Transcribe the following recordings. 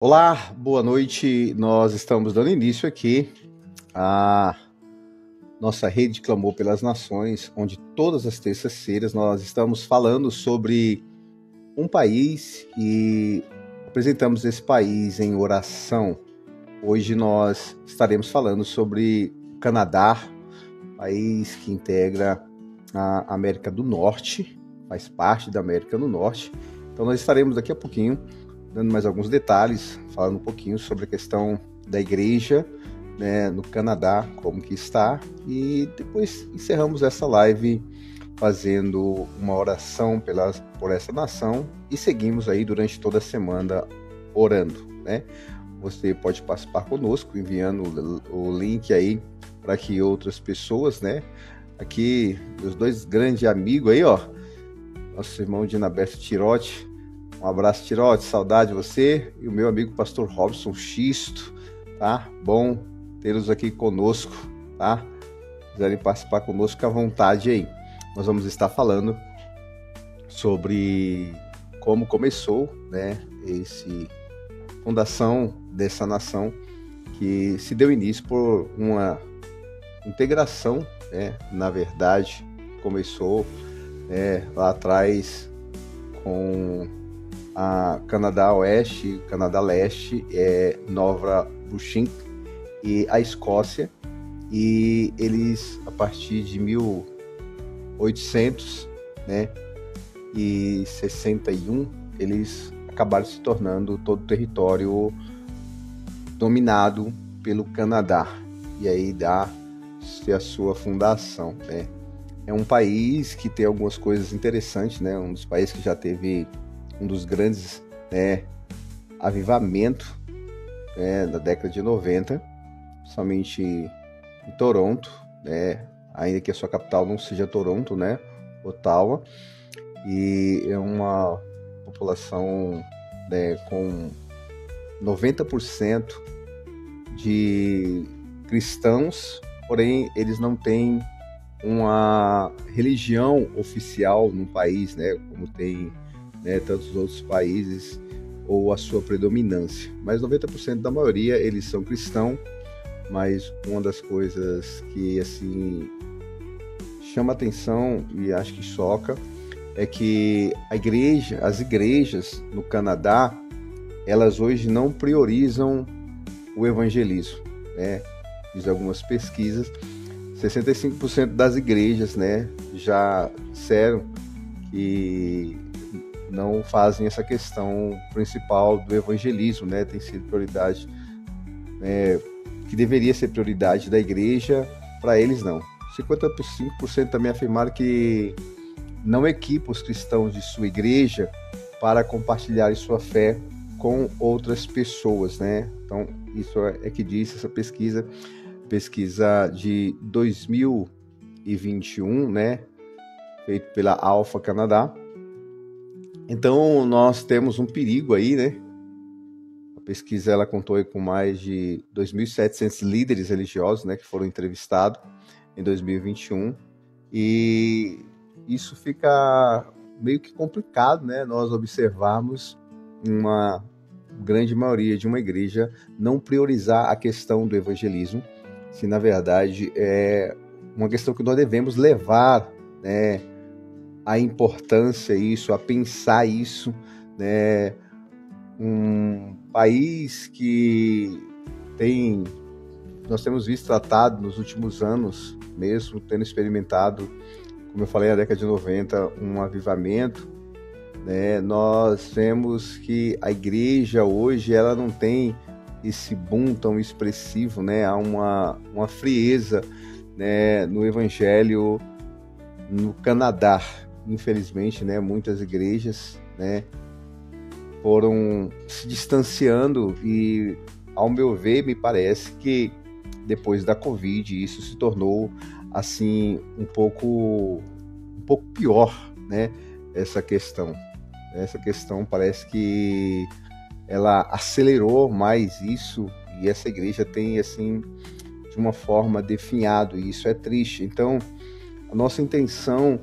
Olá, boa noite. Nós estamos dando início aqui à nossa rede Clamor pelas Nações, onde todas as terças-feiras nós estamos falando sobre um país e apresentamos esse país em oração. Hoje nós estaremos falando sobre o Canadá, país que integra a América do Norte, faz parte da América do Norte. Então nós estaremos daqui a pouquinho dando mais alguns detalhes, falando um pouquinho sobre a questão da igreja, né, no Canadá, como que está, e depois encerramos essa live fazendo uma oração por essa nação e seguimos aí durante toda a semana orando, né? Você pode participar conosco enviando o link aí para que outras pessoas, né? Aqui, meus dois grandes amigos aí, ó, nosso irmão Dinaberto Tirotti. Um abraço, Tirote, saudade de você. E o meu amigo pastor Robson Xisto, tá? Bom tê-los aqui conosco, tá? Se quiserem participar conosco, fica à vontade aí. Nós vamos estar falando sobre como começou, né, a fundação dessa nação, que se deu início por uma integração, né? Na verdade, começou lá atrás com a Canadá Oeste, Canadá Leste, Nova Brunswick e a Escócia, e eles, a partir de 1800, né, e 61, eles acabaram se tornando todo o território dominado pelo Canadá, e aí dá-se a sua fundação, né. É um país que tem algumas coisas interessantes, né, um dos países que já teve um dos grandes avivamentos da década de 90, somente em Toronto, né, ainda que a sua capital não seja Toronto, né, Ottawa, e é uma população, né, com 90% de cristãos, porém eles não têm uma religião oficial no país, né, como tem, né, tantos outros países, ou a sua predominância. Mas 90% da maioria, eles são cristãos, mas uma das coisas que, assim, chama atenção e acho que choca, é que as igrejas no Canadá, elas hoje não priorizam o evangelismo, né? Diz algumas pesquisas, 65% das igrejas, né, já disseram que não fazem essa questão principal do evangelismo, né? Tem sido prioridade, que deveria ser prioridade da igreja, para eles não. 55% também afirmaram que não equipa os cristãos de sua igreja para compartilhar sua fé com outras pessoas, né? Então, isso é que diz essa pesquisa de 2021, né? Feito pela Alpha Canadá. Então, nós temos um perigo aí, né? A pesquisa, ela contou aí com mais de 2.700 líderes religiosos, né, que foram entrevistados em 2021. E isso fica meio que complicado, né? Nós observarmos uma grande maioria de uma igreja não priorizar a questão do evangelismo, se na verdade é uma questão que nós devemos levar, né, a importância isso, a pensar isso, né? Um país que nós temos visto tratado nos últimos anos, mesmo tendo experimentado, como eu falei, na década de 90, um avivamento, né? Nós vemos que a igreja hoje, ela não tem esse boom tão expressivo, né? Há uma frieza, né, no evangelho no Canadá. Infelizmente, né, muitas igrejas, né, foram se distanciando e, ao meu ver, me parece que depois da Covid isso se tornou assim um pouco pior, né? Essa questão parece que ela acelerou mais isso, e essa igreja tem assim de uma forma definhado, e isso é triste. Então, a nossa intenção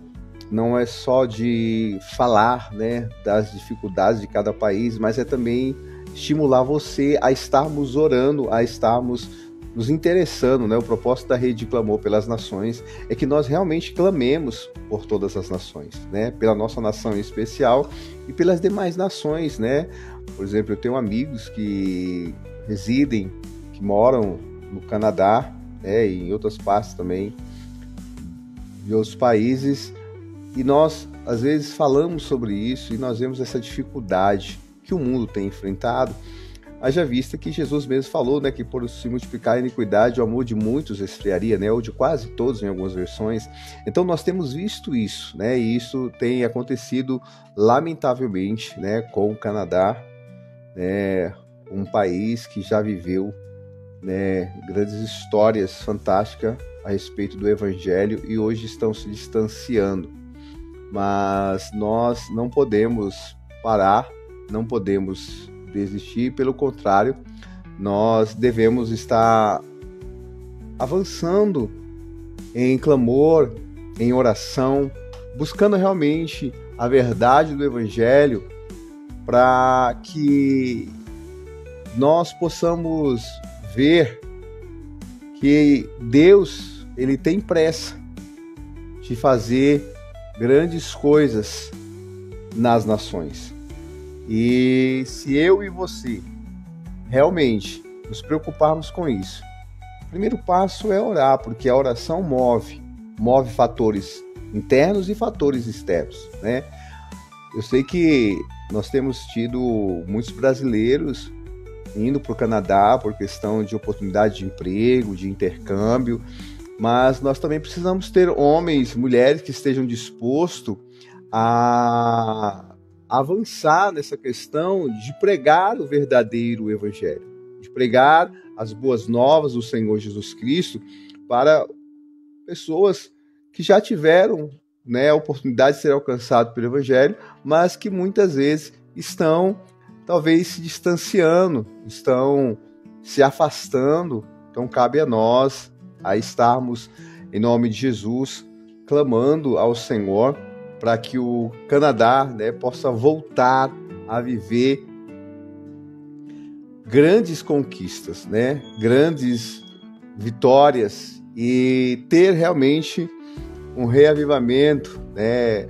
não é só de falar, né, das dificuldades de cada país, mas é também estimular você a estarmos orando, a estarmos nos interessando, né? O propósito da Rede de Clamor pelas Nações é que nós realmente clamemos por todas as nações, né? Pela nossa nação em especial e pelas demais nações, né? Por exemplo, eu tenho amigos que residem, que moram no Canadá, né? E em outras partes também de outros países, e nós às vezes falamos sobre isso e nós vemos essa dificuldade que o mundo tem enfrentado. Haja vista que Jesus mesmo falou, né, que por se multiplicar a iniquidade, o amor de muitos esfriaria, né, ou de quase todos em algumas versões. Então nós temos visto isso, né, e isso tem acontecido lamentavelmente, né, com o Canadá, né, um país que já viveu, né, grandes histórias fantásticas a respeito do Evangelho e hoje estão se distanciando. Mas nós não podemos parar, não podemos desistir, pelo contrário, nós devemos estar avançando em clamor, em oração, buscando realmente a verdade do Evangelho para que nós possamos ver que Deus, Ele tem pressa de fazer grandes coisas nas nações. E se eu e você realmente nos preocuparmos com isso, o primeiro passo é orar, porque a oração move fatores internos e fatores externos, né? Eu sei que nós temos tido muitos brasileiros indo para o Canadá por questão de oportunidade de emprego, de intercâmbio, mas nós também precisamos ter homens, mulheres que estejam dispostos a avançar nessa questão de pregar o verdadeiro Evangelho, de pregar as boas novas do Senhor Jesus Cristo para pessoas que já tiveram, né, a oportunidade de ser alcançadas pelo Evangelho, mas que muitas vezes estão talvez se distanciando, estão se afastando. Então cabe a nós a estarmos, em nome de Jesus, clamando ao Senhor para que o Canadá, né, possa voltar a viver grandes conquistas, né, grandes vitórias e ter realmente um reavivamento, né,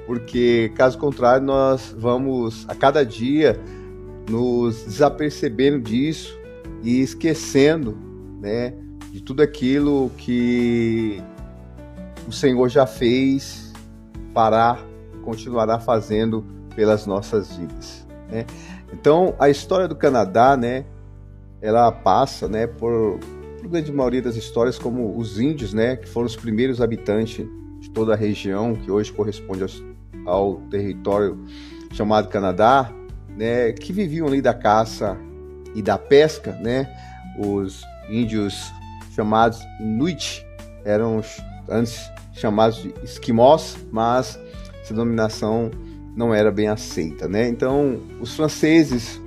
porque caso contrário nós vamos a cada dia nos desapercebendo disso e esquecendo, né, de tudo aquilo que o Senhor já fez, fará e continuará fazendo pelas nossas vidas, né? Então, a história do Canadá, né, ela passa, né, por grande maioria das histórias como os índios, né, que foram os primeiros habitantes de toda a região que hoje corresponde ao território chamado Canadá, né, que viviam ali da caça e da pesca, né? Os índios chamados Inuit eram antes chamados de esquimós, mas essa denominação não era bem aceita, né? Então, os franceses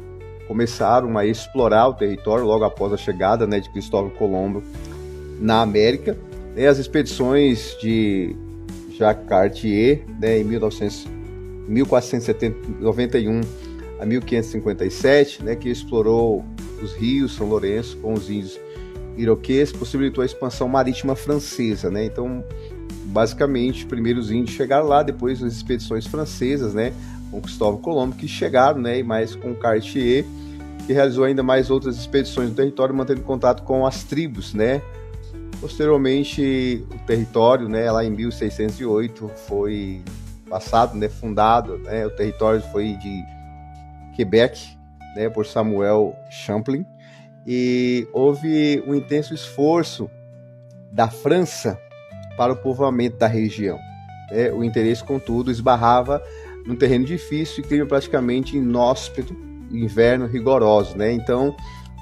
começaram a explorar o território logo após a chegada, né, de Cristóvão Colombo na América. E as expedições de Jacques Cartier, né, em 1491 a 1557, né, que explorou os rios São Lourenço com os índios iroqueses, possibilitou a expansão marítima francesa, né? Então, basicamente, primeiro os índios chegaram lá, depois as expedições francesas, né, com Cristóvão Colombo, que chegaram, né, e mais com Cartier, que realizou ainda mais outras expedições no território, mantendo contato com as tribos, né? Posteriormente, o território, né, lá em 1608, foi passado, né, fundado, né, o território foi de Quebec, né, por Samuel Champlain, e houve um intenso esforço da França para o povoamento da região. O interesse, contudo, esbarrava num terreno difícil e clima praticamente inóspito, inverno rigoroso, né? Então,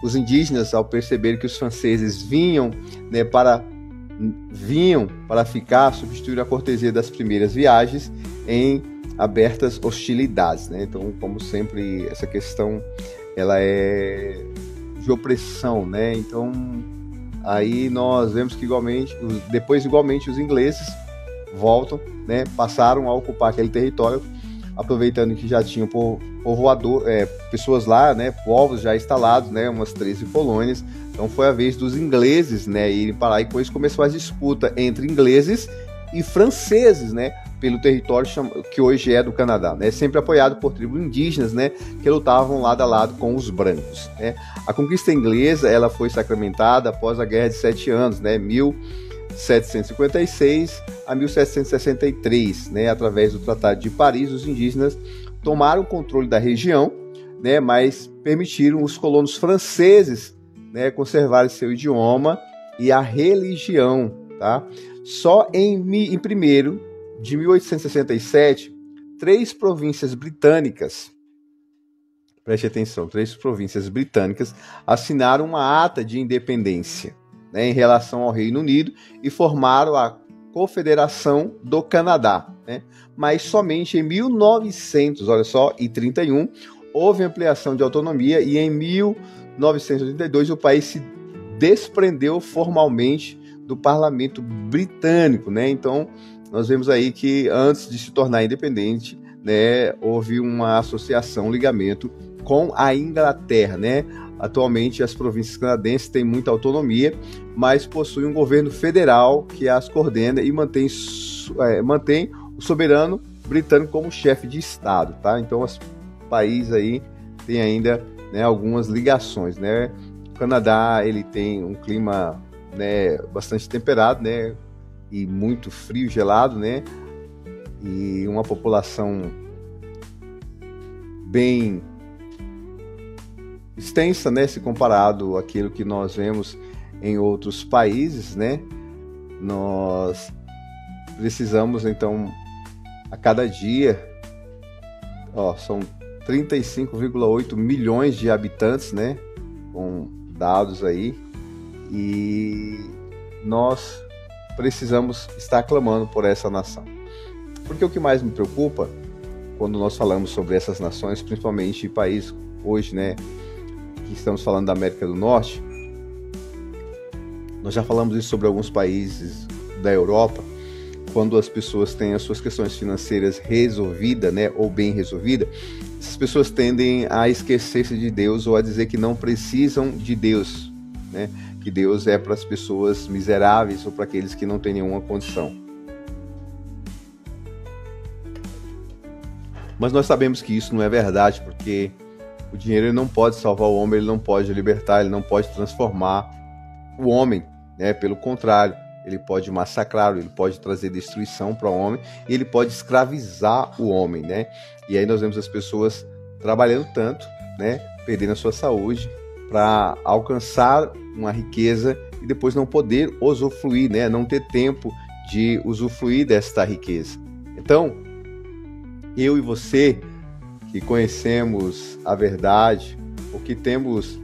os indígenas, ao perceber que os franceses vinham para ficar, substituir a cortesia das primeiras viagens em abertas hostilidades, né? Então, como sempre, essa questão ela é de opressão, né? Então, aí nós vemos que depois igualmente os ingleses voltam, né? Passaram a ocupar aquele território aproveitando que já tinham pessoas lá, né, povos já instalados, né, umas 13 colônias. Então foi a vez dos ingleses, né, irem para lá, e depois começou a disputa entre ingleses e franceses, né, pelo território que hoje é do Canadá, né, sempre apoiado por tribos indígenas, né, que lutavam lado a lado com os brancos, né. A conquista inglesa, ela foi sacramentada após a Guerra de 7 Anos, né, 1756 a 1763, né, através do Tratado de Paris. Os indígenas tomaram o controle da região, né, mas permitiram os colonos franceses, né, conservarem seu idioma e a religião, tá? Só em 1º de 1867, 3 províncias britânicas, preste atenção, 3 províncias britânicas assinaram uma ata de independência, né, em relação ao Reino Unido, e formaram a Confederação do Canadá, né? Mas somente em 1931 houve ampliação de autonomia, e em 1982 o país se desprendeu formalmente do parlamento britânico, né? Então nós vemos aí que antes de se tornar independente, né, houve uma associação, um ligamento com a Inglaterra, né? Atualmente as províncias canadenses têm muita autonomia, mas possuem um governo federal que as coordena e mantém o soberano britânico como chefe de estado, tá? Então os países aí têm ainda, né, algumas ligações, né? O Canadá, ele tem um clima, né, bastante temperado, né, e muito frio, gelado, né, e uma população bem extensa, né, se comparado àquilo que nós vemos em outros países, né. Nós precisamos, então, a cada dia, são 35,8 milhões de habitantes, né, com dados aí, e nós precisamos estar clamando por essa nação. Porque o que mais me preocupa quando nós falamos sobre essas nações, principalmente países hoje, né, que estamos falando da América do Norte, nós já falamos isso sobre alguns países da Europa. Quando as pessoas têm as suas questões financeiras resolvidas, né, ou bem resolvidas, essas pessoas tendem a esquecer-se de Deus, ou a dizer que não precisam de Deus, né, que Deus é para as pessoas miseráveis ou para aqueles que não têm nenhuma condição. Mas nós sabemos que isso não é verdade, porque o dinheiro, ele não pode salvar o homem, ele não pode libertar, ele não pode transformar o homem, né? Pelo contrário, ele pode massacrar, ele pode trazer destruição para o homem, e ele pode escravizar o homem, né? E aí nós vemos as pessoas trabalhando tanto, né, perdendo a sua saúde para alcançar uma riqueza e depois não poder usufruir, né? Não ter tempo de usufruir desta riqueza. Então, eu e você que conhecemos a verdade, ou que temos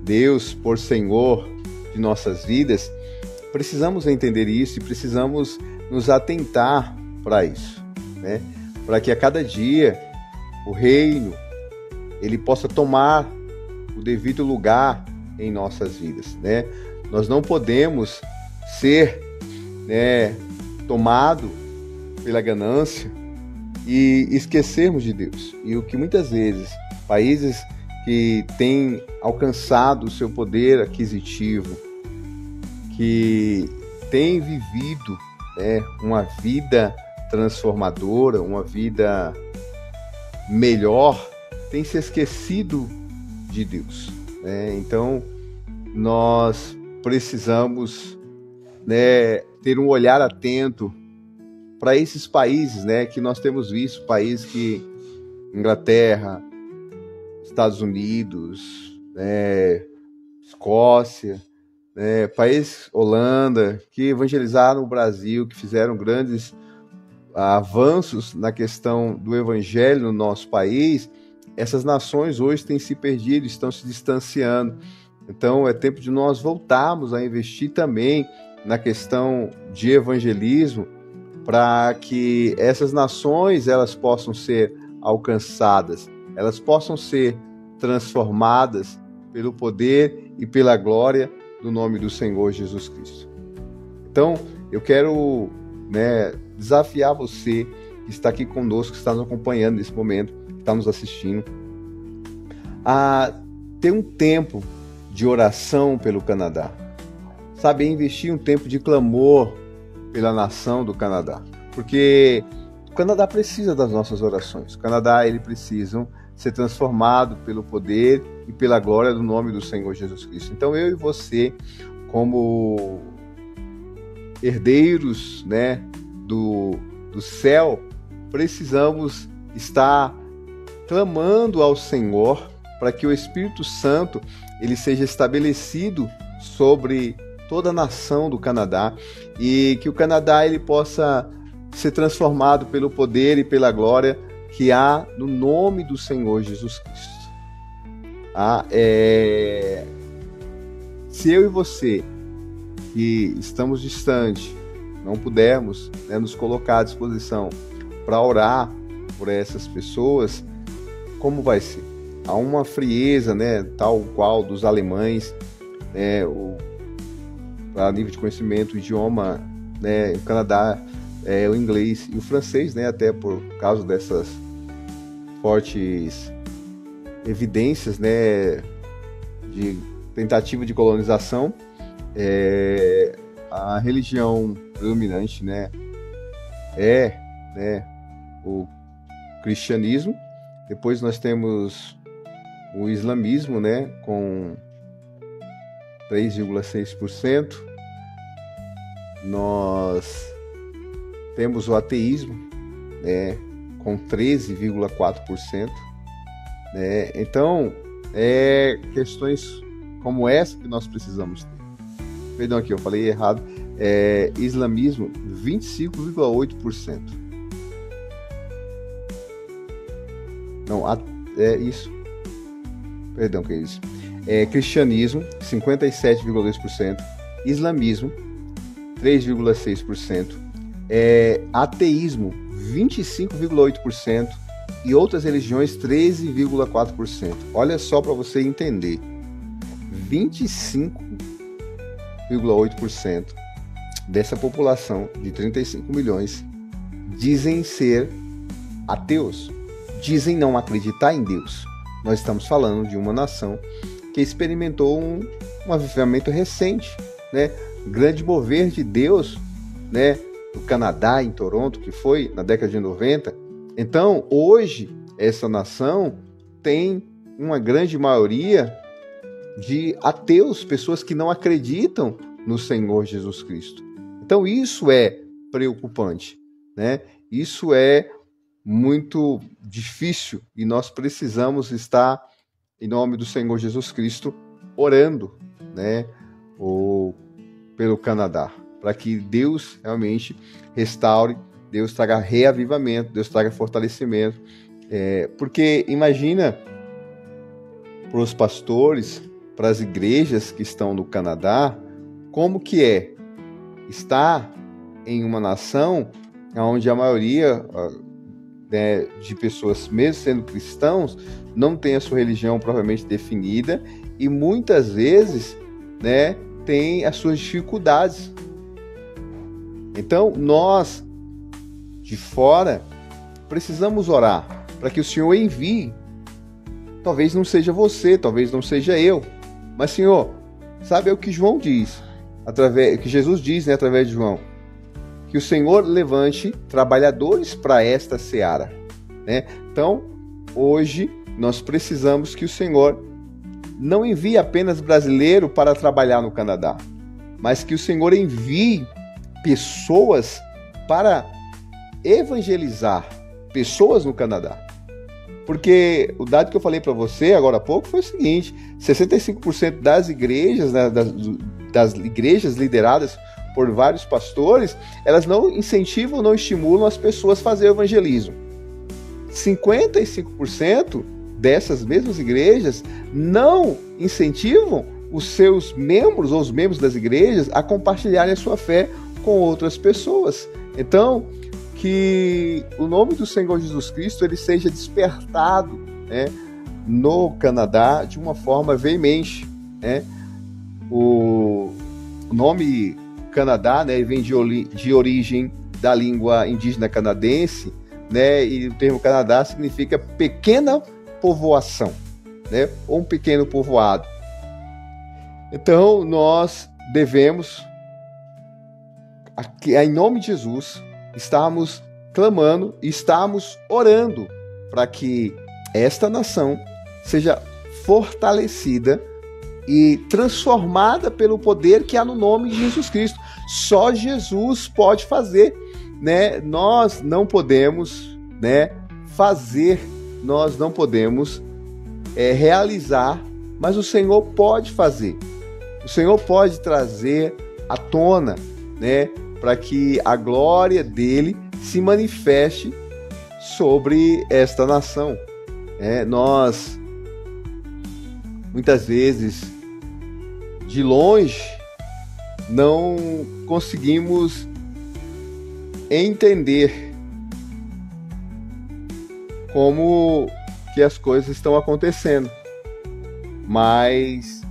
Deus por Senhor de nossas vidas, precisamos entender isso e precisamos nos atentar para isso, né? Para que a cada dia o reino, ele possa tomar o devido lugar em nossas vidas, né? Nós não podemos ser, né, tomado pela ganância e esquecermos de Deus. E o que muitas vezes países que têm alcançado o seu poder aquisitivo, que têm vivido, né, uma vida transformadora, uma vida melhor, têm se esquecido de Deus, né? Então nós precisamos, né, ter um olhar atento para esses países, né, que nós temos visto, países que Inglaterra, Estados Unidos, né, Escócia, né, países, Holanda, que evangelizaram o Brasil, que fizeram grandes avanços na questão do evangelho no nosso país. Essas nações hoje têm se perdido, estão se distanciando. Então é tempo de nós voltarmos a investir também na questão de evangelismo, para que essas nações elas possam ser alcançadas, elas possam ser transformadas pelo poder e pela glória do nome do Senhor Jesus Cristo. Então eu quero, né, desafiar você que está aqui conosco, que está nos acompanhando nesse momento, que está nos assistindo, a ter um tempo de oração pelo Canadá. Sabe, investir um tempo de clamor pela nação do Canadá. Porque o Canadá precisa das nossas orações. O Canadá, ele precisa ser transformado pelo poder e pela glória do nome do Senhor Jesus Cristo. Então eu e você, como herdeiros, né, do céu, precisamos estar clamando ao Senhor para que o Espírito Santo ele seja estabelecido sobre toda a nação do Canadá e que o Canadá ele possa ser transformado pelo poder e pela glória que há no nome do Senhor Jesus Cristo. Se eu e você, que estamos distantes, não pudermos, né, nos colocar à disposição para orar por essas pessoas, como vai ser? Há uma frieza, né, tal qual dos alemães, né, a nível de conhecimento, o idioma, né, o Canadá é o inglês e o francês, né, até por causa dessas fortes evidências, né, de tentativa de colonização. A religião predominante, né, né, o cristianismo. Depois nós temos o islamismo, né, com 3,6%. Nós temos o ateísmo, né, com 13,4%. Né? Então, questões como essa que nós precisamos ter. Perdão aqui, eu falei errado. Islamismo, 25,8%. Não, isso. Perdão, que é isso. Cristianismo, 57,2%. Islamismo, 3,6%. Ateísmo, 25,8%. E outras religiões, 13,4%. Olha só para você entender. 25,8% dessa população de 35 milhões dizem ser ateus. Dizem não acreditar em Deus. Nós estamos falando de uma nação que experimentou um avivamento recente, né? Grande mover de Deus, né? No Canadá, em Toronto, que foi na década de 90. Então, hoje, essa nação tem uma grande maioria de ateus, pessoas que não acreditam no Senhor Jesus Cristo. Então, isso é preocupante, né? Isso é muito difícil e nós precisamos estar, em nome do Senhor Jesus Cristo, orando, né, pelo Canadá, para que Deus realmente restaure, Deus traga reavivamento, Deus traga fortalecimento, porque imagina para os pastores, para as igrejas que estão no Canadá, como que é estar em uma nação onde a maioria de pessoas, mesmo sendo cristãos, não tem a sua religião propriamente definida e muitas vezes, né, tem as suas dificuldades. Então, nós, de fora, precisamos orar para que o Senhor envie. Talvez não seja você, talvez não seja eu, mas, Senhor, sabe o que João diz, que Jesus diz, né, através de João, que o Senhor levante trabalhadores para esta seara, né? Então, hoje, nós precisamos que o Senhor não envie apenas brasileiro para trabalhar no Canadá, mas que o Senhor envie pessoas para evangelizar pessoas no Canadá. Porque o dado que eu falei para você agora há pouco foi o seguinte: 65% das igrejas, né, das igrejas lideradas por vários pastores, elas não incentivam, não estimulam as pessoas a fazer evangelismo. 55% dessas mesmas igrejas não incentivam os seus membros ou os membros das igrejas a compartilharem a sua fé com outras pessoas. Então, que o nome do Senhor Jesus Cristo ele seja despertado, né, no Canadá de uma forma veemente, né? O nome Canadá, né, vem de origem da língua indígena canadense, né? E o termo Canadá significa pequena povoação, né? Ou um pequeno povoado. Então, nós devemos, aqui, em nome de Jesus, estarmos clamando e estarmos orando para que esta nação seja fortalecida e transformada pelo poder que há no nome de Jesus Cristo. Só Jesus pode fazer, né? Nós não podemos, né, fazer, nós não podemos realizar, mas o Senhor pode fazer. O Senhor pode trazer à tona, né, para que a glória dele se manifeste sobre esta nação. Nós, muitas vezes, de longe, não conseguimos entender como que as coisas estão acontecendo, mas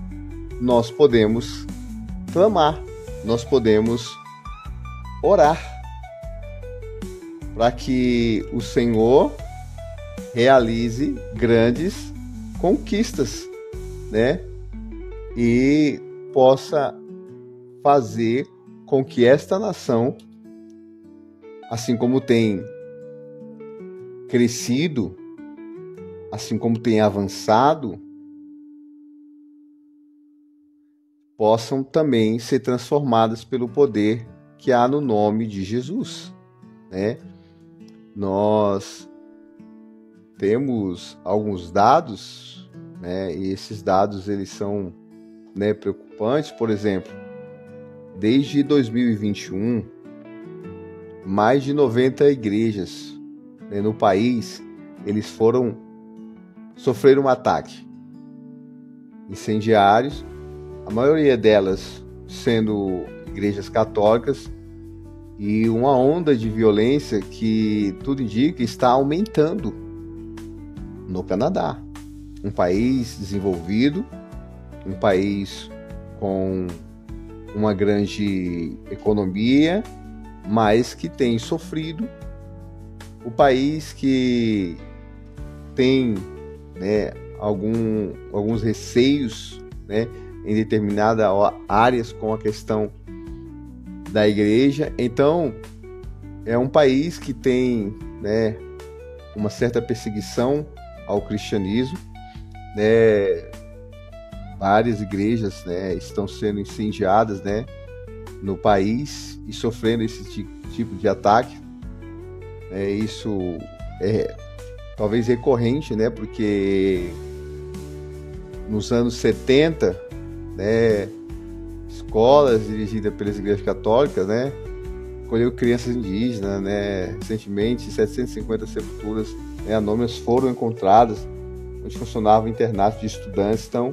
nós podemos clamar, nós podemos orar para que o Senhor realize grandes conquistas, né? E possa fazer com que esta nação, assim como tem crescido, assim como tem avançado, possam também ser transformadas pelo poder que há no nome de Jesus, né? Nós temos alguns dados, né? E esses dados eles são, né, preocupantes. Por exemplo, desde 2021, mais de 90 igrejas, né, no país, eles sofreram um ataque incendiários, a maioria delas sendo igrejas católicas, e uma onda de violência que tudo indica está aumentando no Canadá, um país desenvolvido, um país com uma grande economia, mas que tem sofrido, o país que tem, né, alguns receios, né, em determinadas áreas com a questão da igreja. Então, é um país que tem, né, uma certa perseguição ao cristianismo, né? Várias igrejas, né, estão sendo incendiadas, né, no país e sofrendo esse tipo de ataque. Isso é talvez recorrente, né, porque nos anos 70, né, escolas dirigidas pelas igrejas católicas, né, acolheu crianças indígenas, né, recentemente 750 sepulturas, né, anônimas foram encontradas onde funcionava internato de estudantes. Então,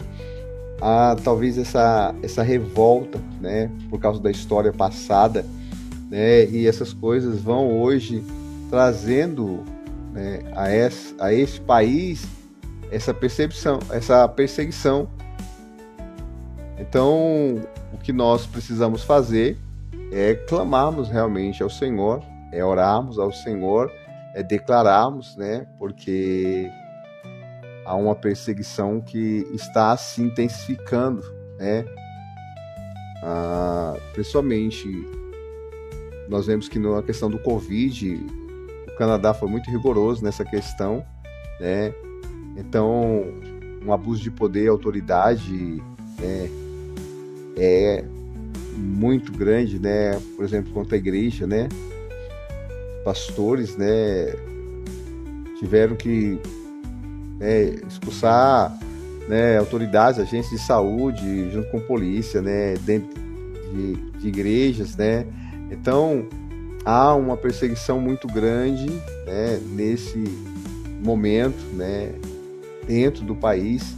há talvez essa revolta, né, por causa da história passada, né, e essas coisas vão hoje trazendo, né, a esse país essa perseguição. Então, o que nós precisamos fazer é clamarmos realmente ao Senhor, é orarmos ao Senhor, é declararmos, né, porque há uma perseguição que está se intensificando, né? Principalmente, nós vemos que na questão do Covid, o Canadá foi muito rigoroso nessa questão, né? Então, um abuso de poder e autoridade, né, é muito grande, né? Por exemplo, contra a igreja, né? Pastores, né, tiveram que expulsar, né, autoridades, agências de saúde, junto com polícia, né, dentro de igrejas, né. Então, há uma perseguição muito grande, né, nesse momento, né, dentro do país.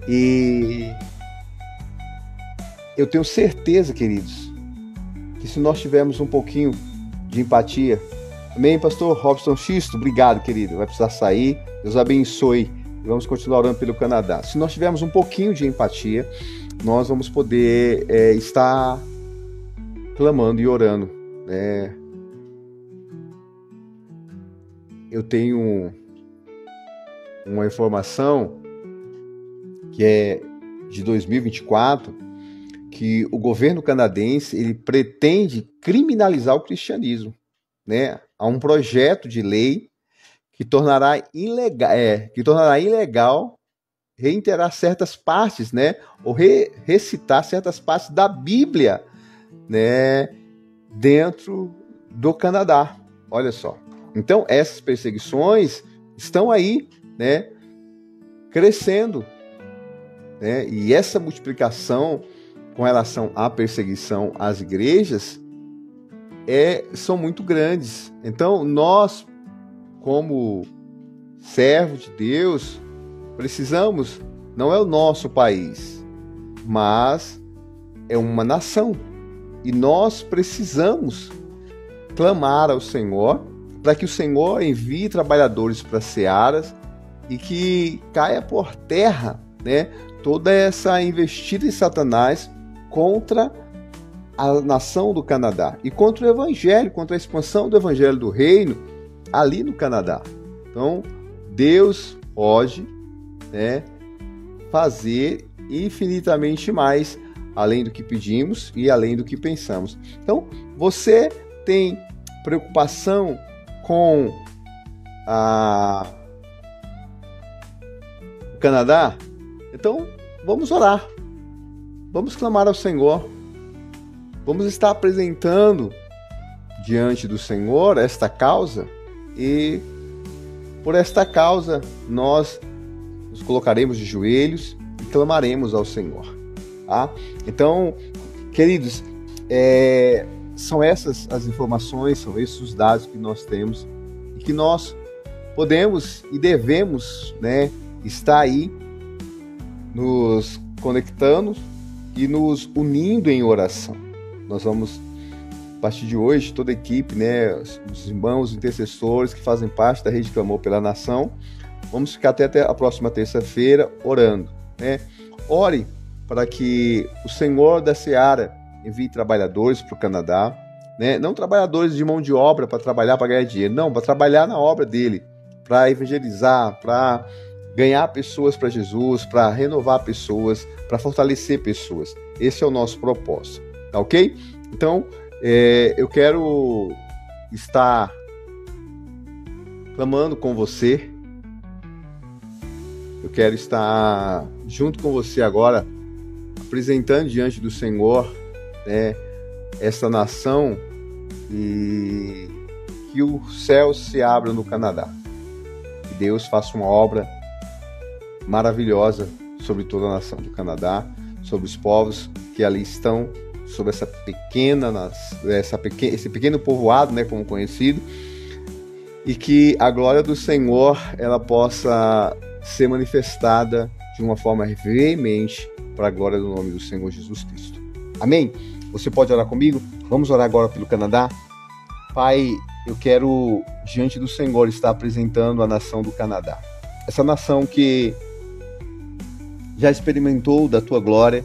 E eu tenho certeza, queridos, que se nós tivermos um pouquinho de empatia. Amém, pastor Robson Xisto? Obrigado, querido. Vai precisar sair. Deus abençoe. E vamos continuar orando pelo Canadá. Se nós tivermos um pouquinho de empatia, nós vamos poder estar clamando e orando, né, eu tenho uma informação que é de 2024, que o governo canadense ele pretende criminalizar o cristianismo, né? Há um projeto de lei que tornará ilegal reiterar certas partes, né? Ou recitar certas partes da Bíblia, né? Dentro do Canadá. Olha só. Então, essas perseguições estão aí, né? Crescendo, né? E essa multiplicação com relação à perseguição às igrejas são muito grandes. Então, nós, como servos de Deus, precisamos, não é o nosso país, mas é uma nação. E nós precisamos clamar ao Senhor para que o Senhor envie trabalhadores para as searas e que caia por terra, né, toda essa investida de Satanás contra a nação do Canadá e contra o Evangelho, contra a expansão do Evangelho do Reino ali no Canadá. Então, Deus pode, né, fazer infinitamente mais, além do que pedimos e além do que pensamos. Então, você tem preocupação com o Canadá? Então, vamos orar. Vamos clamar ao Senhor. Vamos estar apresentando diante do Senhor esta causa e por esta causa nós nos colocaremos de joelhos e clamaremos ao Senhor. Tá? Então, queridos, são essas as informações, são esses os dados que nós temos e que nós podemos e devemos, né, estar aí nos conectando e nos unindo em oração. Nós vamos, a partir de hoje, toda a equipe, né, os irmãos intercessores que fazem parte da Rede Clamor pela Nação, vamos ficar até a próxima terça-feira orando, né? Ore para que o Senhor da Seara envie trabalhadores para o Canadá, né? Não trabalhadores de mão de obra para trabalhar, para ganhar dinheiro, não, para trabalhar na obra dele, para evangelizar, para ganhar pessoas para Jesus, para renovar pessoas, para fortalecer pessoas. Esse é o nosso propósito, tá ok? Então, eu quero estar clamando com você, eu quero estar junto com você agora, apresentando diante do Senhor, né, essa nação e que o céu se abra no Canadá. Que Deus faça uma obra maravilhosa sobre toda a nação do Canadá, sobre os povos que ali estão, sobre esse pequeno povoado, né, como conhecido, e que a glória do Senhor ela possa ser manifestada de uma forma veemente para a glória do nome do Senhor Jesus Cristo. Amém? Você pode orar comigo? Vamos orar agora pelo Canadá? Pai, eu quero, diante do Senhor, estar apresentando a nação do Canadá. Essa nação que já experimentou da tua glória,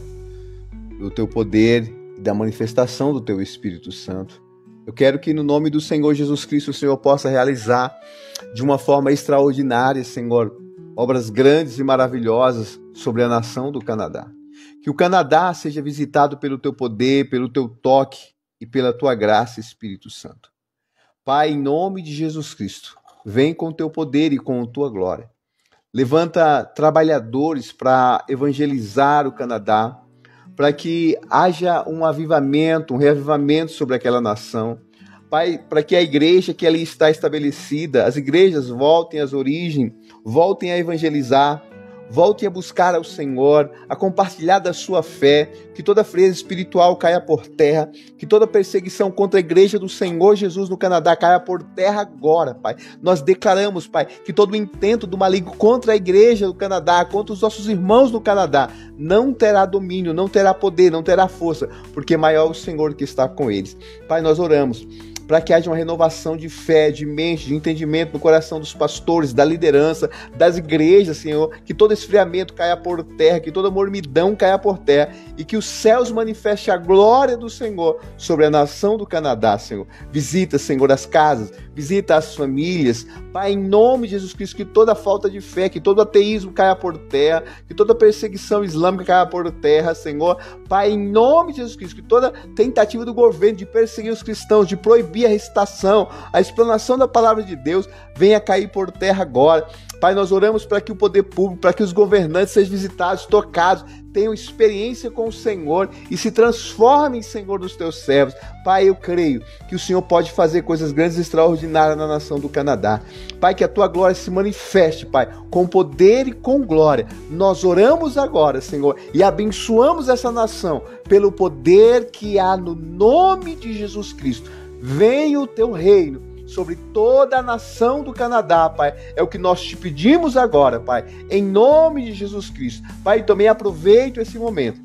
do teu poder e da manifestação do teu Espírito Santo. Eu quero que no nome do Senhor Jesus Cristo o Senhor possa realizar de uma forma extraordinária, Senhor, obras grandes e maravilhosas sobre a nação do Canadá. Que o Canadá seja visitado pelo teu poder, pelo teu toque e pela tua graça, Espírito Santo. Pai, em nome de Jesus Cristo, vem com o teu poder e com a tua glória. Levanta trabalhadores para evangelizar o Canadá, para que haja um avivamento, um reavivamento sobre aquela nação. Pai, para que a igreja que ali está estabelecida, as igrejas voltem às origens, voltem a evangelizar, voltem a buscar ao Senhor, a compartilhar da sua fé, que toda frieza espiritual caia por terra, que toda perseguição contra a igreja do Senhor Jesus no Canadá caia por terra agora, Pai. Nós declaramos, Pai, que todo intento do maligno contra a igreja do Canadá, contra os nossos irmãos no Canadá, não terá domínio, não terá poder, não terá força, porque maior é o Senhor que está com eles. Pai, nós oramos para que haja uma renovação de fé, de mente, de entendimento no coração dos pastores, da liderança, das igrejas, Senhor, que todo esfriamento caia por terra, que toda mormidão caia por terra e que os céus manifestem a glória do Senhor sobre a nação do Canadá, Senhor. Visita, Senhor, as casas, visita as famílias, Pai, em nome de Jesus Cristo, que toda falta de fé, que todo ateísmo caia por terra, que toda perseguição islâmica caia por terra, Senhor. Pai, em nome de Jesus Cristo, que toda tentativa do governo de perseguir os cristãos, de proibir a recitação, a explanação da palavra de Deus, venha cair por terra agora. Pai, nós oramos para que o poder público, para que os governantes sejam visitados, tocados, tenham experiência com o Senhor e se transformem, Senhor, nos teus servos. Pai, eu creio que o Senhor pode fazer coisas grandes e extraordinárias na nação do Canadá. Pai, que a tua glória se manifeste, Pai, com poder e com glória. Nós oramos agora, Senhor, e abençoamos essa nação pelo poder que há no nome de Jesus Cristo. Venha o teu reino sobre toda a nação do Canadá, Pai. É o que nós te pedimos agora, Pai, em nome de Jesus Cristo. Pai, também aproveito esse momento,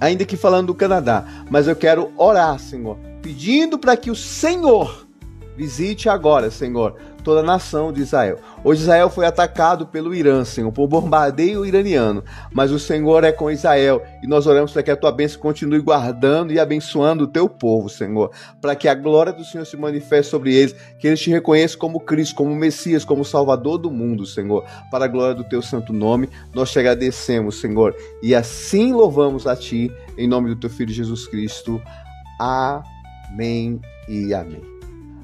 ainda que falando do Canadá, mas eu quero orar, Senhor, pedindo para que o Senhor visite agora, Senhor, toda a nação de Israel. Hoje Israel foi atacado pelo Irã, Senhor, por um bombardeio iraniano, mas o Senhor é com Israel e nós oramos para que a tua bênção continue guardando e abençoando o teu povo, Senhor, para que a glória do Senhor se manifeste sobre eles, que eles te reconheçam como Cristo, como Messias, como Salvador do mundo, Senhor, para a glória do teu santo nome. Nós te agradecemos, Senhor, e assim louvamos a ti, em nome do teu Filho Jesus Cristo. Amém e amém.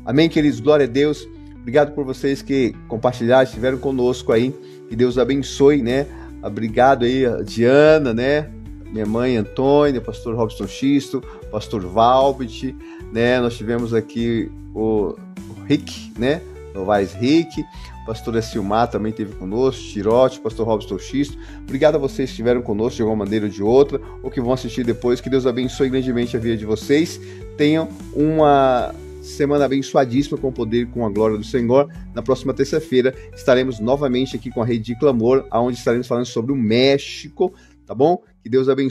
Amém, queridos, glória a Deus. Obrigado por vocês que compartilharam, estiveram conosco aí. Que Deus abençoe, né? Obrigado aí a Diana, né? Minha mãe Antônia, pastor Robson Xisto, pastor Valbit, né? Nós tivemos aqui o Rick, né? Novaes Rick, pastora Silmar também esteve conosco, Tirote, pastor Robson Xisto. Obrigado a vocês que estiveram conosco de alguma maneira ou de outra, ou que vão assistir depois. Que Deus abençoe grandemente a vida de vocês. Tenham uma semana abençoadíssima com o poder e com a glória do Senhor. Na próxima terça-feira estaremos novamente aqui com a Rede de Clamor, onde estaremos falando sobre o México, tá bom? Que Deus abençoe.